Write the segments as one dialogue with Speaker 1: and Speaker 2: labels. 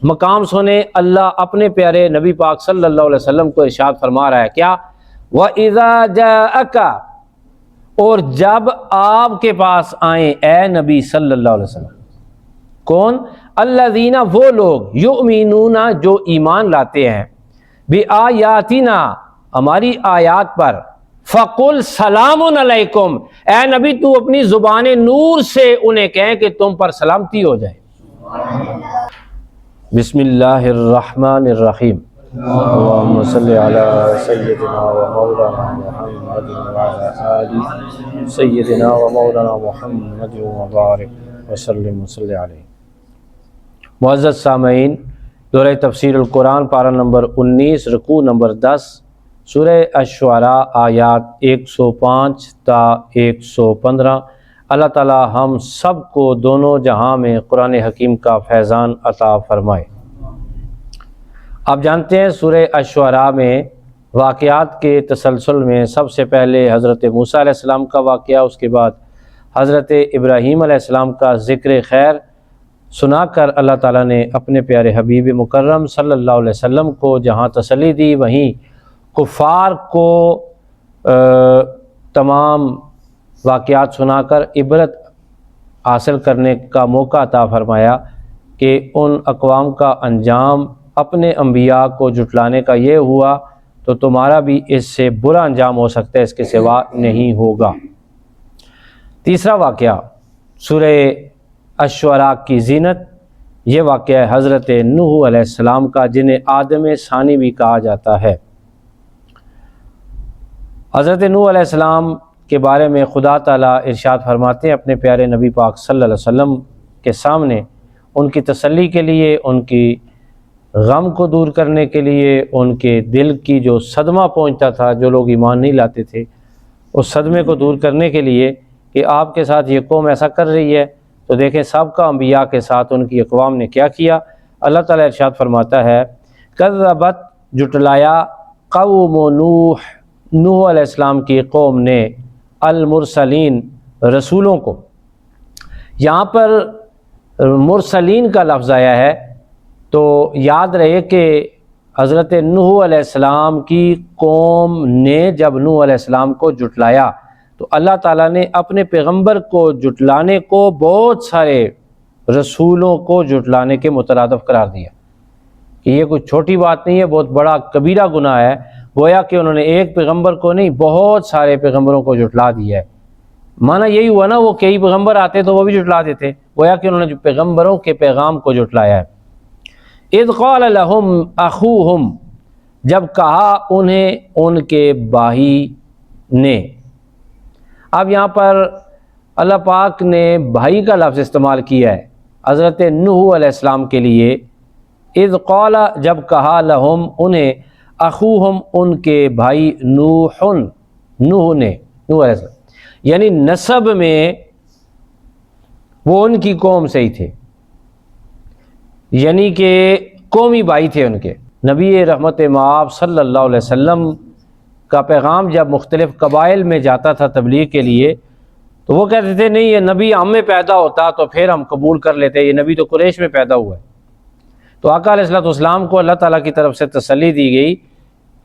Speaker 1: مقام سنے اللہ اپنے پیارے نبی پاک صلی اللہ علیہ وسلم کو ارشاد فرما رہا ہے کیا؟ وَإِذَا جَاءَكَ، اور جب آپ کے پاس آئیں اے نبی صلی اللہ علیہ وسلم، کون؟ الذین، وہ لوگ، یؤمنون، جو ایمان لاتے ہیں، بِآیاتنا، ہماری آیات پر، فَقُلْ سَلَامٌ عَلَيْكُمْ، اے نبی تو اپنی زبان نور سے انہیں کہیں کہ تم پر سلامتی ہو جائے۔ بسم اللہ الرحمن الرحیم، اللہم صلی علی سیدنا و مولانا محمد وعلی آل سیدنا و مولانا محمد وبارک وسلم وصلی علیہ۔ معزز سامعین، دورہ تفسیر القرآن پارہ نمبر 19 رکوع نمبر 10 سورہ الشعراء آیات 105 تا 115۔ اللہ تعالی ہم سب کو دونوں جہاں میں قرآن حکیم کا فیضان عطا فرمائے۔ آپ جانتے ہیں سورہ الشعراء میں واقعات کے تسلسل میں سب سے پہلے حضرت موسیٰ علیہ السلام کا واقعہ، اس کے بعد حضرت ابراہیم علیہ السلام کا ذکر خیر سنا کر اللہ تعالیٰ نے اپنے پیارے حبیب مکرم صلی اللہ علیہ وسلم کو جہاں تسلی دی، وہیں کفار کو تمام واقعات سنا کر عبرت حاصل کرنے کا موقع عطا فرمایا کہ ان اقوام کا انجام اپنے انبیاء کو جھٹلانے کا یہ ہوا تو تمہارا بھی اس سے برا انجام ہو سکتا ہے، اس کے سوا نہیں ہوگا۔ تیسرا واقعہ سورہ الشعراء کی زینت، یہ واقعہ حضرت نوح علیہ السلام کا، جنہیں آدم ثانی بھی کہا جاتا ہے۔ حضرت نوح علیہ السلام کے بارے میں خدا تعالیٰ ارشاد فرماتے ہیں اپنے پیارے نبی پاک صلی اللہ علیہ وسلم کے سامنے، ان کی تسلی کے لیے، ان کی غم کو دور کرنے کے لیے، ان کے دل کی جو صدمہ پہنچتا تھا، جو لوگ ایمان نہیں لاتے تھے، اس صدمے کو دور کرنے کے لیے کہ آپ کے ساتھ یہ قوم ایسا کر رہی ہے، تو دیکھیں سابقہ انبیاء کے ساتھ ان کی اقوام نے کیا کیا۔ اللہ تعالیٰ ارشاد فرماتا ہے کذبت، جٹلایا، قوم نوح، نوح علیہ السلام کی قوم نے، المرسلین، رسولوں کو۔ یہاں پر مرسلین کا لفظ آیا ہے تو یاد رہے کہ حضرت نوح علیہ السلام کی قوم نے جب نوح علیہ السلام کو جھٹلایا تو اللہ تعالیٰ نے اپنے پیغمبر کو جھٹلانے کو بہت سارے رسولوں کو جھٹلانے کے مترادف قرار دیا کہ یہ کوئی چھوٹی بات نہیں ہے، بہت بڑا کبیرہ گناہ ہے۔ گویا کہ انہوں نے ایک پیغمبر کو نہیں، بہت سارے پیغمبروں کو جھٹلا دیا ہے۔ معنی یہی ہوا نا، وہ کئی پیغمبر آتے تو وہ بھی جھٹلا دیتے، گویا کہ انہوں نے پیغمبروں کے پیغام کو جھٹلایا ہے۔ اذ قال لهم اخوهم، جب کہا انہیں ان کے بھائی نے۔ اب یہاں پر اللہ پاک نے بھائی کا لفظ استعمال کیا ہے حضرت نوح علیہ السلام کے لیے۔ اذ قال، جب کہا، لہم، انہیں، اخوہم، ان کے بھائی، نوح، نوح نے، نوح علیہ السلام، یعنی نسب میں وہ ان کی قوم سے ہی تھے، یعنی کہ قومی بھائی تھے ان کے۔ نبی رحمت مآب صلی اللہ علیہ وسلم کا پیغام جب مختلف قبائل میں جاتا تھا تبلیغ کے لیے تو وہ کہتے تھے نہیں، یہ نبی ہم میں پیدا ہوتا تو پھر ہم قبول کر لیتے، یہ نبی تو قریش میں پیدا ہوا ہے۔ تو آقا علیہ السلام کو اللہ تعالیٰ کی طرف سے تسلی دی گئی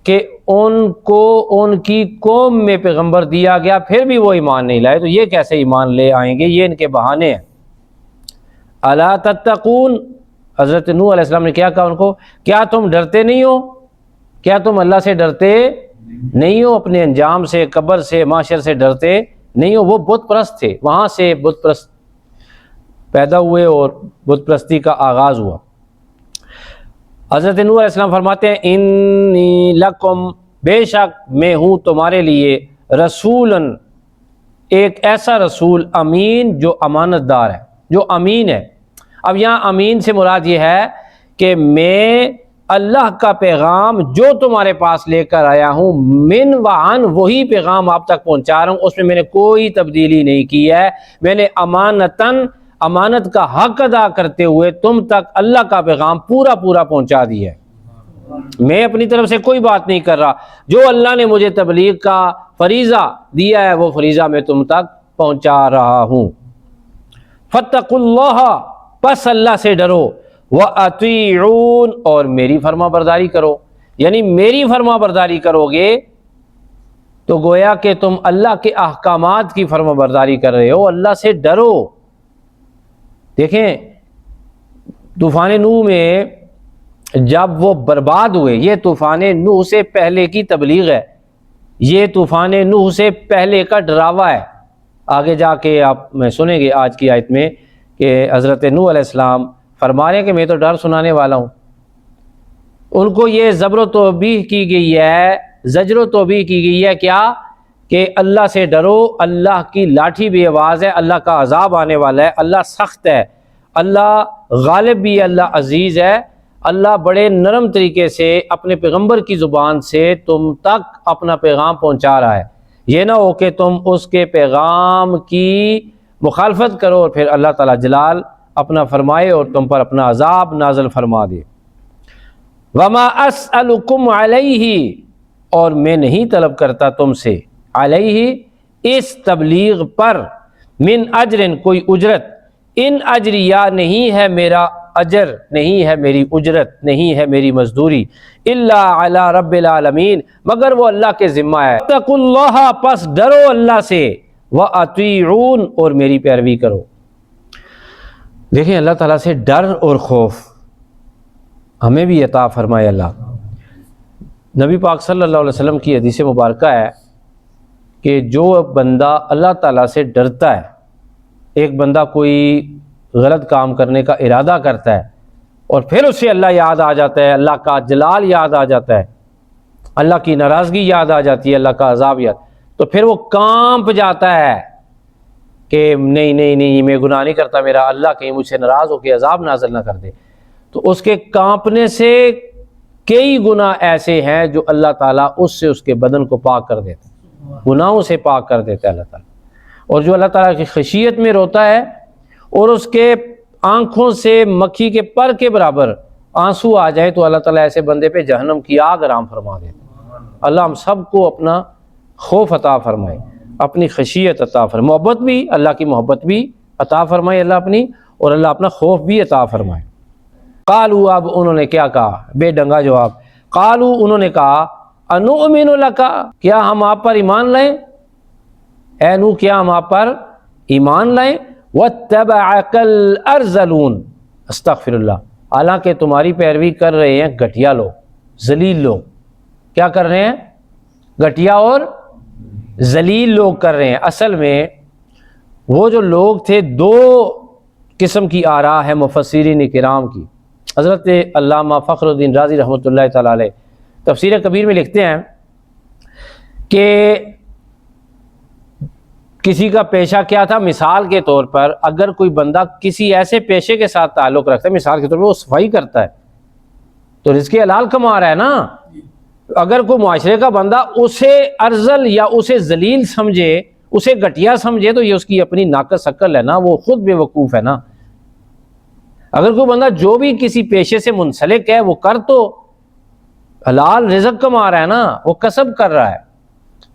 Speaker 1: کہ ان کو ان کی قوم میں پیغمبر دیا گیا، پھر بھی وہ ایمان نہیں لائے، تو یہ کیسے ایمان لے آئیں گے؟ یہ ان کے بہانے ہیں۔ الا تتقون، حضرت نوح علیہ السلام نے کیا کہا ان کو؟ کیا تم ڈرتے نہیں ہو؟ کیا تم اللہ سے ڈرتے نہیں ہو؟ اپنے انجام سے، قبر سے، معاشر سے ڈرتے نہیں ہو؟ وہ بت پرست تھے، وہاں سے بت پرست پیدا ہوئے اور بت پرستی کا آغاز ہوا۔ حضرت نوح علیہ السلام فرماتے ہیں انی لکم، بے شک میں ہوں تمہارے لیے، رسولاً، ایک ایسا رسول، امین، جو امانت دار ہے، جو امین ہے۔ اب یہاں امین سے مراد یہ ہے کہ میں اللہ کا پیغام جو تمہارے پاس لے کر آیا ہوں، من وعن، وہی پیغام آپ تک پہنچا رہا ہوں، اس میں میں نے کوئی تبدیلی نہیں کی ہے۔ میں نے امانتاً، امانت کا حق ادا کرتے ہوئے تم تک اللہ کا پیغام پورا پورا پہنچا دیا ہے۔ میں اپنی طرف سے کوئی بات نہیں کر رہا، جو اللہ نے مجھے تبلیغ کا فریضہ دیا ہے وہ فریضہ میں تم تک پہنچا رہا ہوں۔ فاتقوا اللہ، پس اللہ سے ڈرو، وَأَطِیعُونَ اور میری فرما برداری کرو، یعنی میری فرما برداری کرو گے تو گویا کہ تم اللہ کے احکامات کی فرما برداری کر رہے ہو، اللہ سے ڈرو۔ دیکھیں طوفان نوح میں جب وہ برباد ہوئے، یہ طوفان نوح سے پہلے کی تبلیغ ہے، یہ طوفان نوح سے پہلے کا ڈراوا ہے۔ آگے جا کے آپ میں سنیں گے آج کی آیت میں کہ حضرت نوح علیہ السلام فرما رہے ہیں کہ میں تو ڈر سنانے والا ہوں۔ ان کو یہ زجر و توبیح کی گئی ہے، زجر و توبیح کی گئی ہے کیا؟ کہ اللہ سے ڈرو، اللہ کی لاٹھی بھی آواز ہے، اللہ کا عذاب آنے والا ہے، اللہ سخت ہے، اللہ غالب بھی ہے، اللہ عزیز ہے، اللہ بڑے نرم طریقے سے اپنے پیغمبر کی زبان سے تم تک اپنا پیغام پہنچا رہا ہے۔ یہ نہ ہو کہ تم اس کے پیغام کی مخالفت کرو اور پھر اللہ تعالیٰ جلال اپنا فرمائے اور تم پر اپنا عذاب نازل فرما دے۔ وَمَا أَسْأَلُكُمْ عَلَيْهِ اور میں نہیں طلب کرتا تم سے، علیہ اس تبلیغ پر، من اجر کوئی اجرت، ان اجریہ نہیں ہے میرا اجر، نہیں ہے میری اجرت، نہیں ہے میری مزدوری، الا علی رب العالمین مگر وہ اللہ کے ذمہ ہے۔ اتقوا اللہ پس ڈرو اللہ سے، وَأَطِیعُونَ اور میری پیروی کرو۔ دیکھیں اللہ تعالیٰ سے ڈر اور خوف ہمیں بھی عطا فرمائے اللہ۔ نبی پاک صلی اللہ علیہ وسلم کی حدیث مبارکہ ہے کہ جو بندہ اللہ تعالیٰ سے ڈرتا ہے، ایک بندہ کوئی غلط کام کرنے کا ارادہ کرتا ہے اور پھر اسے اللہ یاد آ جاتا ہے، اللہ کا جلال یاد آ جاتا ہے، اللہ کی ناراضگی یاد آ جاتی ہے، اللہ کا عذاب یاد، تو پھر وہ کانپ جاتا ہے کہ نہیں نہیں نہیں میں گناہ نہیں کرتا، میرا اللہ کہیں مجھ سے ناراض ہو کے عذاب نازل نہ کر دے۔ تو اس کے کانپنے سے کئی گناہ ایسے ہیں جو اللہ تعالیٰ اس سے اس کے بدن کو پاک کر دیتا ہے، گناہوں سے پاک کر دیتا ہے اللہ تعالیٰ۔ اور جو اللہ تعالیٰ کی خشیت میں روتا ہے اور اس کے آنکھوں سے مکھی کے پر کے برابر آنسو آ جائے تو اللہ تعالیٰ ایسے بندے پہ جہنم کی آگ حرام فرما دیتا ہے۔ اللہ ہم سب کو اپنا خوف عطا فرمائے، اپنی خشیت عطا فرمائے، محبت بھی، اللہ کی محبت بھی عطا فرمائے اللہ اپنی، اور اللہ اپنا خوف بھی عطا فرمائے۔ قالوا اب انہوں نے کیا کہا؟ بے ڈنگا جواب۔ قالوا انہوں نے کہا انؤمن لک کیا ہم آپ پر ایمان لائیں؟ اے نوح کیا ہم آپ پر ایمان لائیں؟ واتبعک الارذلون استغفر اللہ حالانکہ تمہاری پیروی کر رہے ہیں گھٹیا لوگ، ذلیل لوگ۔ کیا کر رہے ہیں؟ گھٹیا اور ذلیل لوگ کر رہے ہیں۔ اصل میں وہ جو لوگ تھے، دو قسم کی آراء ہے مفسرین کرام کی۔ حضرت علامہ فخر الدین رازی رحمۃ اللہ تعالیٰ علیہ تفسیر کبیر میں لکھتے ہیں کہ کسی کا پیشہ کیا تھا، مثال کے طور پر اگر کوئی بندہ کسی ایسے پیشے کے ساتھ تعلق رکھتا ہے، مثال کے طور پر وہ صفائی کرتا ہے تو رزق حلال کما رہا ہے نا۔ اگر کوئی معاشرے کا بندہ اسے ارذل یا اسے ذلیل سمجھے، اسے گھٹیا سمجھے، تو یہ اس کی اپنی ناقص عقل ہے نا، وہ خود بے وقوف ہے نا۔ اگر کوئی بندہ جو بھی کسی پیشے سے منسلک ہے وہ کر تو حلال رزق کما رہا ہے نا، وہ کسب کر رہا ہے۔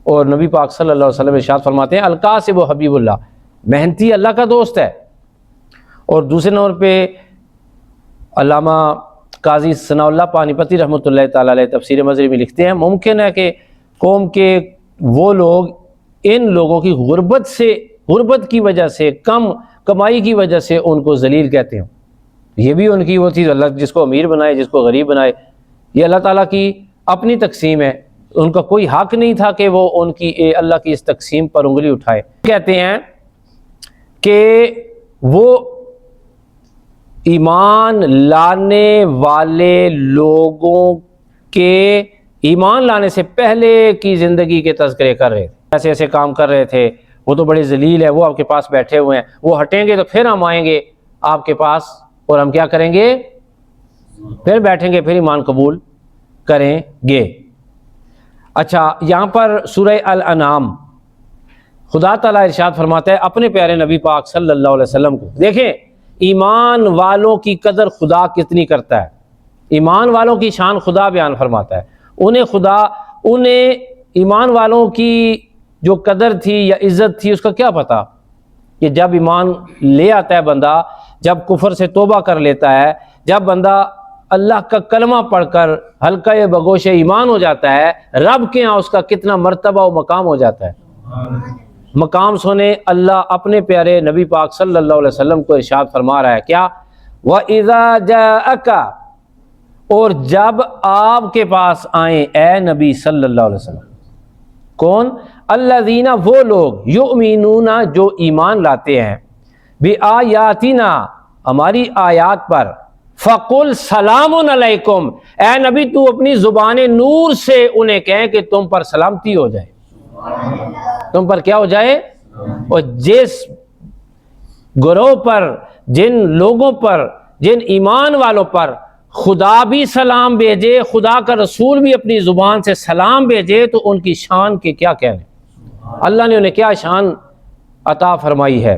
Speaker 1: اور نبی پاک صلی اللہ علیہ وسلم ارشاد فرماتے ہیں الکاسب و حبیب اللہ، محنتی اللہ کا دوست ہے۔ اور دوسرے نمبر پہ علامہ قاضی ثناء اللہ پانی پتی رحمۃ اللہ تعالیٰ علیہ تفسیر مظہری میں لکھتے ہیں ممکن ہے کہ قوم کے وہ لوگ ان لوگوں کی غربت کی وجہ سے، کم کمائی کی وجہ سے ان کو ذلیل کہتے ہیں۔ یہ بھی ان کی وہ چیز، اللہ جس کو امیر بنائے جس کو غریب بنائے، یہ اللہ تعالیٰ کی اپنی تقسیم ہے، ان کا کوئی حق نہیں تھا کہ وہ ان کی اللہ کی اس تقسیم پر انگلی اٹھائے۔ کہتے ہیں کہ وہ ایمان لانے والے لوگوں کے ایمان لانے سے پہلے کی زندگی کے تذکرے کر رہے تھے، ایسے ایسے کام کر رہے تھے، وہ تو بڑے ذلیل ہے، وہ آپ کے پاس بیٹھے ہوئے ہیں، وہ ہٹیں گے تو پھر ہم آئیں گے آپ کے پاس اور ہم کیا کریں گے؟ پھر بیٹھیں گے، پھر ایمان قبول کریں گے۔ اچھا، یہاں پر سورہ الانعام خدا تعالیٰ ارشاد فرماتا ہے اپنے پیارے نبی پاک صلی اللہ علیہ وسلم کو، دیکھیں ایمان والوں کی قدر خدا کتنی کرتا ہے، ایمان والوں کی شان خدا بیان فرماتا ہے۔ انہیں ایمان والوں کی جو قدر تھی یا عزت تھی اس کا کیا پتہ کہ جب ایمان لے آتا ہے بندہ، جب کفر سے توبہ کر لیتا ہے، جب بندہ اللہ کا کلمہ پڑھ کر حلقہ بگوش ایمان ہو جاتا ہے، رب کے ہاں اس کا کتنا مرتبہ و مقام ہو جاتا ہے۔ مقام سنے، اللہ اپنے پیارے نبی پاک صلی اللہ علیہ وسلم کو ارشاد فرما رہا ہے کیا؟ وَإِذَا جَاءَكَ، اور جب آپ کے پاس آئیں اے نبی صلی اللہ علیہ وسلم، کون؟ الذین، وہ لوگ، یؤمنون، جو ایمان لاتے ہیں، بِآیاتنا، ہماری آیات پر، فَقُلْ سَلَامٌ عَلَيْكُمْ، اے نبی تو اپنی زبان نور سے انہیں کہیں کہ تم پر سلامتی ہو جائے، تم پر کیا ہو جائے؟ اور جس گروہ پر، جن لوگوں پر، جن ایمان والوں پر خدا بھی سلام بھیجے، خدا کا رسول بھی اپنی زبان سے سلام بھیجے، تو ان کی شان کے کیا کہنے، اللہ نے انہیں کیا شان عطا فرمائی ہے۔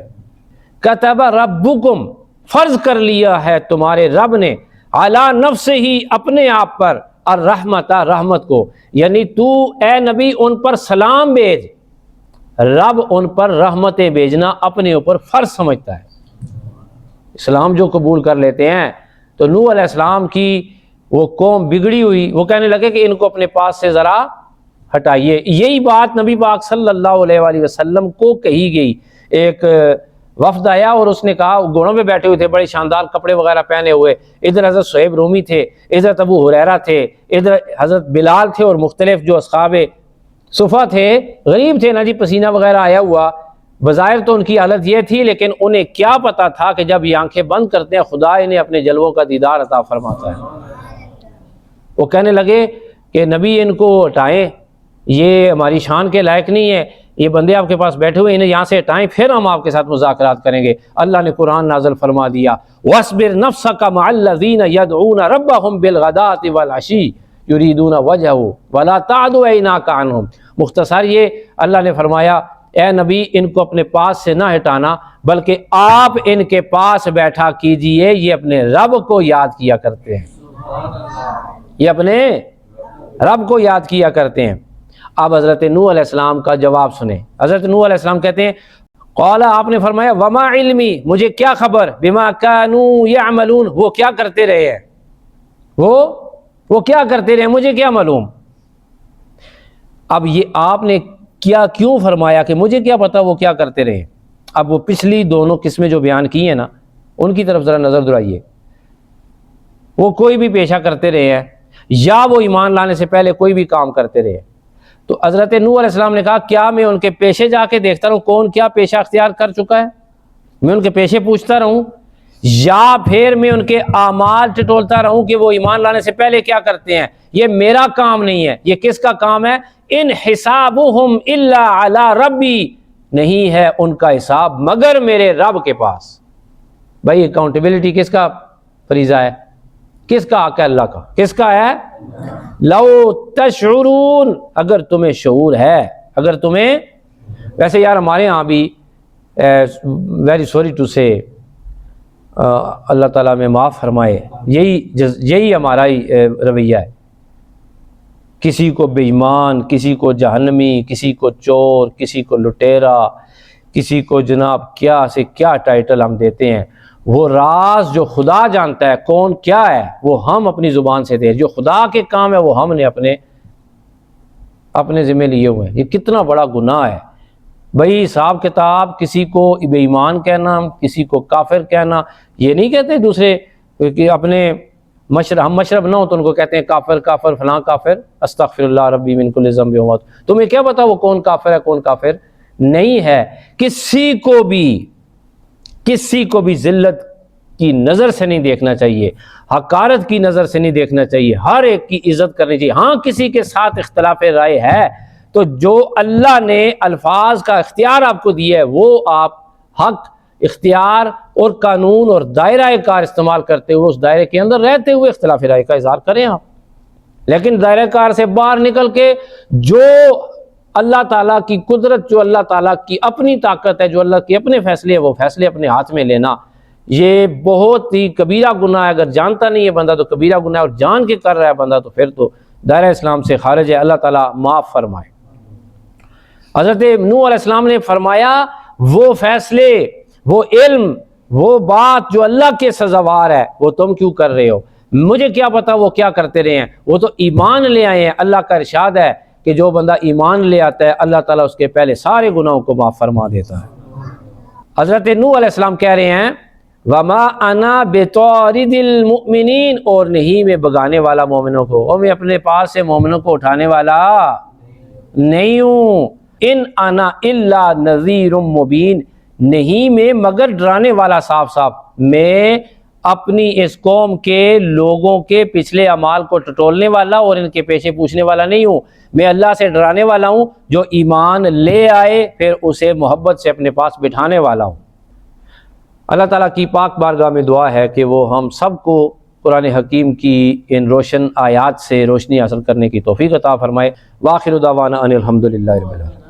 Speaker 1: کتب ربکم، فرض کر لیا ہے تمہارے رب نے، علی نفسہ ہی، اپنے آپ پر، الرحمت، رحمت کو، یعنی تو اے نبی ان پر سلام بھیج، رب ان پر رحمتیں بھیجنا اپنے اوپر فرض سمجھتا ہے۔ اسلام جو قبول کر لیتے ہیں، تو نوح علیہ السلام کی وہ قوم بگڑی ہوئی، وہ کہنے لگے کہ ان کو اپنے پاس سے ذرا ہٹائیے۔ یہی بات نبی پاک صلی اللہ علیہ وآلہ وسلم کو کہی گئی۔ ایک وفد آیا اور اس نے کہا، گھوڑوں پہ بیٹھے ہوئے تھے، بڑے شاندار کپڑے وغیرہ پہنے ہوئے، ادھر حضرت صہیب رومی تھے، ادھر ابو ہریرہ تھے، ادھر حضرت بلال تھے، اور مختلف جو اصحاب صفہ تھے، غریب تھے نا جی، پسینہ وغیرہ آیا ہوا، بظاہر تو ان کی حالت یہ تھی، لیکن انہیں کیا پتا تھا کہ جب یہ آنکھیں بند کرتے ہیں خدا انہیں اپنے جلووں کا دیدار عطا فرماتا ہے۔ وہ کہنے لگے کہ نبی ان کو ہٹائیں، یہ ہماری شان کے لائق نہیں ہے، یہ بندے آپ کے پاس بیٹھے ہوئے، انہیں یہاں سے ہٹائیں، پھر ہم آپ کے ساتھ مذاکرات کریں گے۔ اللہ نے قرآن نازل فرما دیا، وَاصْبِرْ نَفْسَكَ مَعَ الَّذِينَ يَدْعُونَ رَبَّهُمْ بِالْغَدَاةِ وَالْعَشِيِّ يُرِيدُونَ وَجْهَهُ وَلَا تَعْدُ عَيْنَاكَ عَنْهُمْ۔ مختصر یہ اللہ نے فرمایا، اے نبی ان کو اپنے پاس سے نہ ہٹانا، بلکہ آپ ان کے پاس بیٹھا کیجئے، یہ اپنے رب کو یاد کیا کرتے ہیں، یہ اپنے رب کو یاد کیا کرتے ہیں۔ اب حضرت نوح علیہ السلام کا جواب سنیں۔ حضرت نوح علیہ السلام کہتے ہیں، قال، آپ نے فرمایا، وما علمی، مجھے کیا خبر، بما كانوا يعملون، وہ کیا کرتے رہے ہیں، وہ کیا کرتے رہے، مجھے کیا معلوم۔ اب یہ آپ نے کیوں فرمایا کہ مجھے کیا پتا وہ کیا کرتے رہے؟ اب وہ پچھلی دونوں قسمیں جو بیان کی ہیں نا، ان کی طرف ذرا نظر دہرائیے۔ وہ کوئی بھی پیشہ کرتے رہے ہیں، یا وہ ایمان لانے سے پہلے کوئی بھی کام کرتے رہے ہیں۔ تو حضرت نوح علیہ السلام نے کہا، کیا میں ان کے پیچھے جا کے دیکھتا رہوں کون کیا پیشہ اختیار کر چکا ہے، میں ان کے پیچھے پوچھتا رہوں، یا پھر میں ان کے اعمال ٹٹولتا رہوں کہ وہ ایمان لانے سے پہلے کیا کرتے ہیں؟ یہ میرا کام نہیں ہے، یہ کس کا کام ہے؟ ان حسابہم الا علی ربی، نہیں ہے ان کا حساب مگر میرے رب کے پاس۔ بھائی اکاؤنٹیبلٹی کس کا فریضہ ہے؟ کس کا حق ہے؟ اللہ کا۔ کس کا ہے؟ لو تشعرون، اگر تمہیں شعور ہے، اگر تمہیں، ویسے یار ہمارے ہاں بھی ویری سوری ٹو سے، اللہ تعالیٰ میں معاف فرمائے، یہی ہمارا ہی رویہ ہے، کسی کو بے ایمان، کسی کو جہنمی، کسی کو چور، کسی کو لٹیرا، کسی کو جناب کیا سے کیا ٹائٹل ہم دیتے ہیں۔ وہ راز جو خدا جانتا ہے کون کیا ہے، وہ ہم اپنی زبان سے دیں، جو خدا کے کام ہے وہ ہم نے اپنے ذمہ لیے ہوئے ہیں۔ یہ کتنا بڑا گناہ ہے بھائی، حساب کتاب کسی کو بے ایمان کہنا، کسی کو کافر کہنا، یہ نہیں کہتے دوسرے کہ اپنے ہم مشرب نہ ہو تو ان کو کہتے ہیں کافر، کافر فلاں کافر، استغفر اللہ ربی من کل ذنب و خطیئہ۔ تمہیں کیا پتا وہ کون کافر ہے کون کافر نہیں ہے؟ کسی کو بھی ذلت کی نظر سے نہیں دیکھنا چاہیے، حقارت کی نظر سے نہیں دیکھنا چاہیے، ہر ایک کی عزت کرنی چاہیے۔ ہاں کسی کے ساتھ اختلاف رائے ہے تو جو اللہ نے الفاظ کا اختیار آپ کو دیا ہے وہ آپ حق، اختیار اور قانون اور دائرہ کار استعمال کرتے ہوئے اس دائرے کے اندر رہتے ہوئے اختلاف رائے کا اظہار کریں آپ، لیکن دائرہ کار سے باہر نکل کے جو اللہ تعالیٰ کی قدرت، جو اللہ تعالیٰ کی اپنی طاقت ہے، جو اللہ کے اپنے فیصلے ہیں، وہ فیصلے اپنے ہاتھ میں لینا، یہ بہت ہی کبیرہ گناہ ہے۔ اگر جانتا نہیں ہے بندہ تو کبیرہ گناہ ہے، اور جان کے کر رہا ہے بندہ تو پھر تو دائرہ اسلام سے خارج ہے۔ اللہ تعالیٰ معاف فرمائے۔ حضرت نوح علیہ السلام نے فرمایا وہ فیصلے، وہ علم، وہ بات جو اللہ کے سزاوار ہے وہ تم کیوں کر رہے ہو؟ مجھے کیا پتا وہ کیا کرتے رہے ہیں، وہ تو ایمان لے آئے ہیں۔ اللہ کا ارشاد ہے کہ جو بندہ ایمان لے آتا ہے اللہ تعالیٰ اس کے پہلے سارے گناہوں کو معاف فرما دیتا ہے۔ حضرت نوح علیہ السلام کہہ رہے ہیں وَمَا أَنَا بِطَارِدِ الْمُؤْمِنِينَ، اور نہیں میں بگانے والا مومنوں کو، اور میں اپنے پاس سے مومنوں کو اٹھانے والا نہیں ہوں۔ ان انا الا نذیر مبین، نہیں میں مگر ڈرانے والا صاف صاف، میں اپنی اس قوم کے لوگوں کے پچھلے اعمال کو ٹٹولنے والا اور ان کے پیچھے پوچھنے والا نہیں ہوں، میں اللہ سے ڈرانے والا ہوں جو ایمان لے آئے پھر اسے محبت سے اپنے پاس بٹھانے والا ہوں۔ اللہ تعالیٰ کی پاک بارگاہ میں دعا ہے کہ وہ ہم سب کو قرآن حکیم کی ان روشن آیات سے روشنی حاصل کرنے کی توفیق عطا فرمائے۔ وآخر دعوانا ان الحمد للہ رب العالمین۔